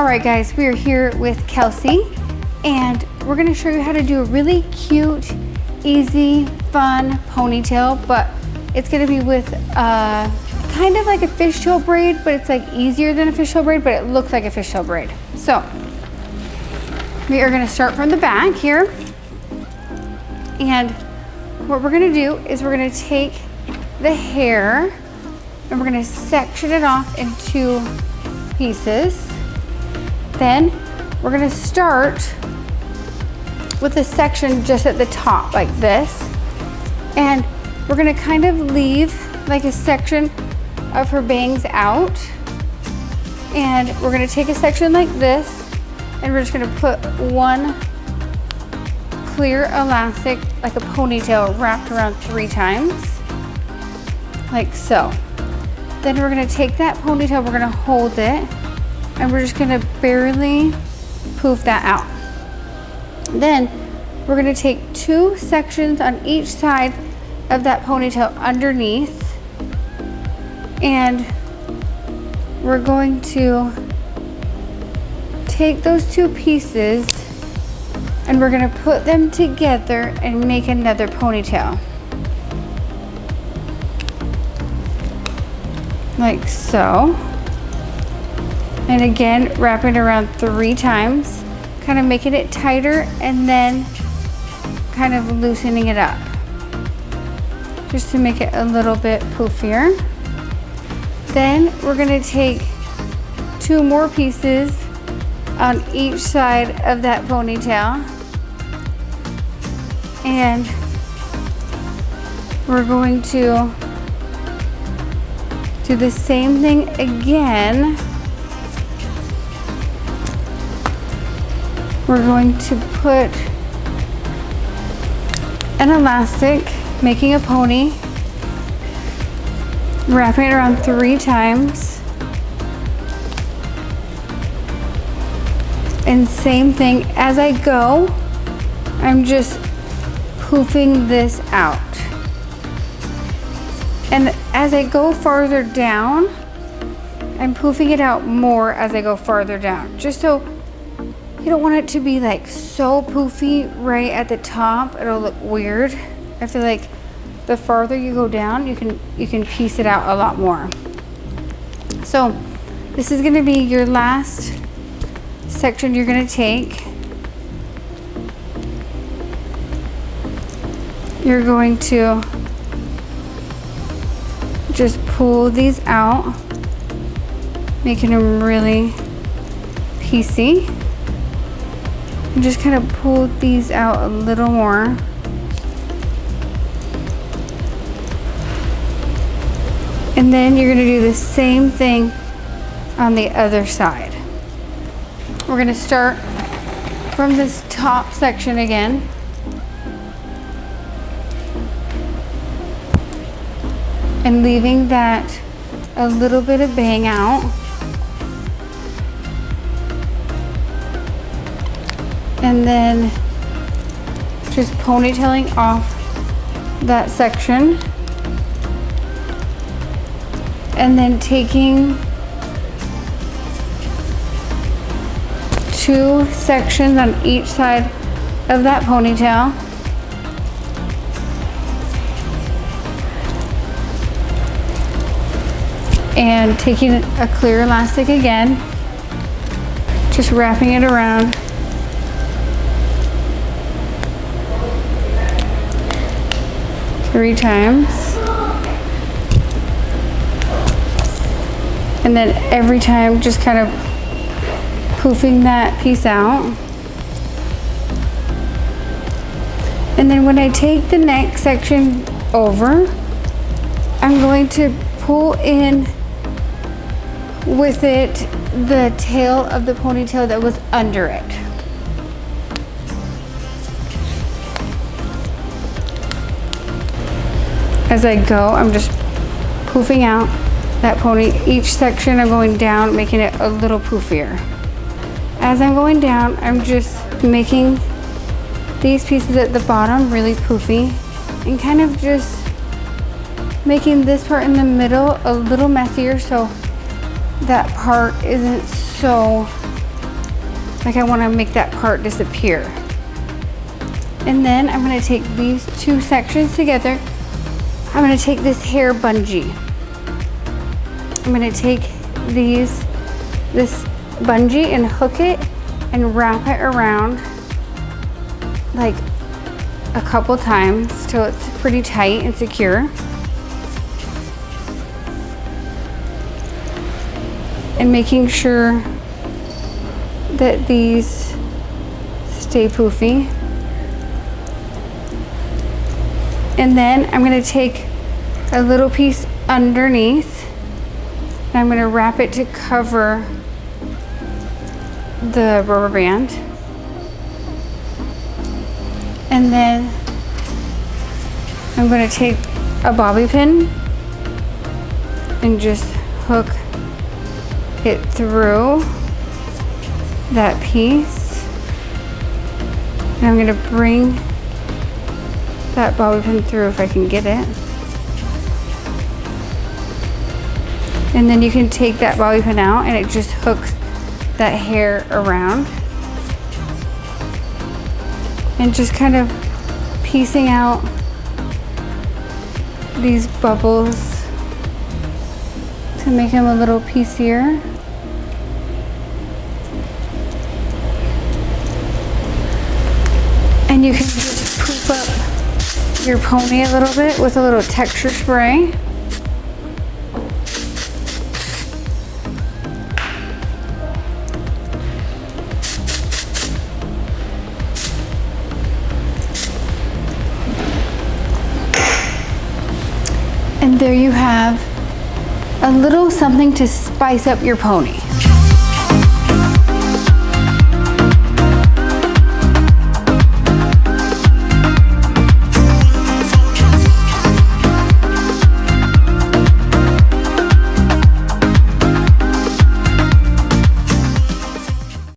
right guys, we are here with Kelsey and we're gonna show you how to do a really cute, easy, fun ponytail, but it's gonna be with kind of like a fishtail braid, but it's like easier than a fishtail braid, but it looks like a fishtail braid. So we are gonna start from the back here. And what we're gonna do is we're gonna take the hair and we're gonna section it off in 2 pieces. Then we're gonna start with a section just at the top like this. And we're gonna kind of leave like a section of her bangs out. And we're gonna take a section like this and we're just gonna put one clear elastic, like a ponytail, wrapped around 3 times, like so. Then we're gonna take that ponytail, we're gonna hold it, and we're just gonna barely poof that out. Then we're gonna take 2 sections on each side of that ponytail underneath, and we're going to take those 2 pieces and we're gonna put them together and make another ponytail. Like so. And again, wrapping it around 3 times, kind of making it tighter and then kind of loosening it up, just to make it a little bit poofier. Then we're gonna take 2 more pieces on each side of that ponytail. And we're going to do the same thing again. We're going to put an elastic, making a pony, wrapping it around 3 times. And same thing, as I go, I'm just poofing this out. And as I go farther down, I'm poofing it out more as I go farther down. Just so you don't want it to be like so poofy right at the top, it'll look weird. I feel like the farther you go down, you can piece it out a lot more. So this is gonna be your last section you're gonna take. You're going to just pull these out, making them really piecey. And just kind of pull these out a little more. And then you're gonna do the same thing on the other side. We're gonna start from this top section again. And leaving that a little bit of bang out. And then just ponytailing off that section. And then taking 2 sections on each side of that ponytail. And taking a clear elastic again, just wrapping it around. Three times. And then every time just kind of poofing that piece out. And then when I take the next section over, I'm going to pull in with it the tail of the ponytail that was under it. As I go, I'm just poofing out that pony. Each section I'm going down, making it a little poofier. As I'm going down, I'm just making these pieces at the bottom really poofy and kind of just making this part in the middle a little messier so that part isn't so Like I want to make that part disappear. And then I'm going to take these two sections together. I'm going to take this hair bungee. I'm going to take this bungee and hook it and wrap it around like a couple times till it's pretty tight and secure. And making sure that these stay poofy. And then I'm going to take a little piece underneath and I'm going to wrap it to cover the rubber band. And then I'm going to take a bobby pin and just hook it through that piece. And I'm going to bring that bobby pin through if I can get it. And then you can take that bobby pin out and it just hooks that hair around. And just kind of piecing out these bubbles to make them a little piecier. And you can just poof up your pony a little bit with a little texture spray. And there you have a little something to spice up your pony.